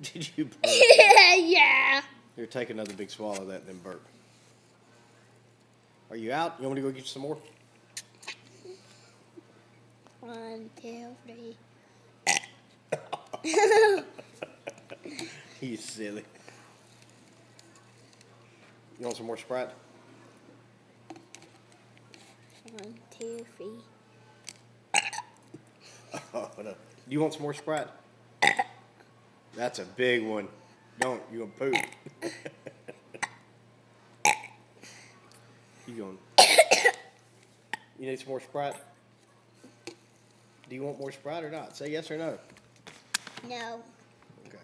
Did you burp? Yeah. Here, take another big swallow of that and then burp. Are you out? You want me to go get you some more? 1, 2, 3. You silly. You want some more Sprite? 1, 2, 3. Oh, no. Do you want some more Sprite? That's a big one. Don't. You gonna poop. You going? You need some more Sprite? Do you want more Sprite or not? Say yes or no. No. Okay.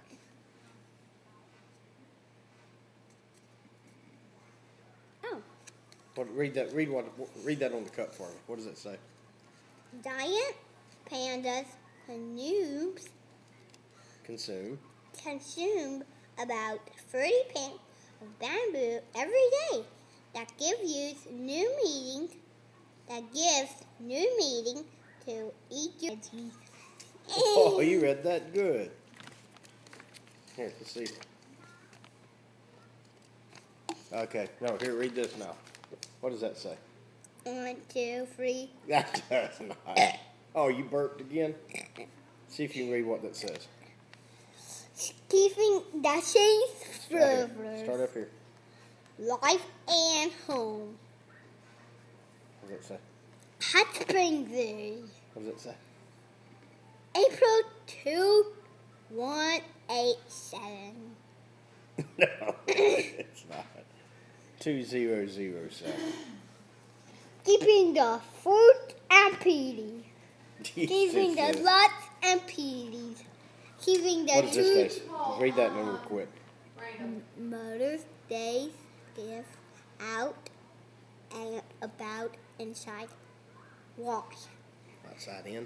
Oh. Read that on the cup for me. What does it say? Giant pandas consume about 30 pounds of bamboo every day. That gives new meaning to eat your veggies. Oh, you read that good. Here, let's see. Okay, no, here, read this now. What does that say? 1, 2, 3. That does not. Oh, you burped again? See if you can read what that says. Keeping the safe Start up here. Life and home. What does that say? Hot Springs Day. What does it say? April 2187. No, it's not. 2007. Keeping the fruit and peaties. Keeping the Jesus. nuts and peaties. Keeping the What does this say? Read that and then we'll quit. Mother's Day gift out and about inside walks. Outside in.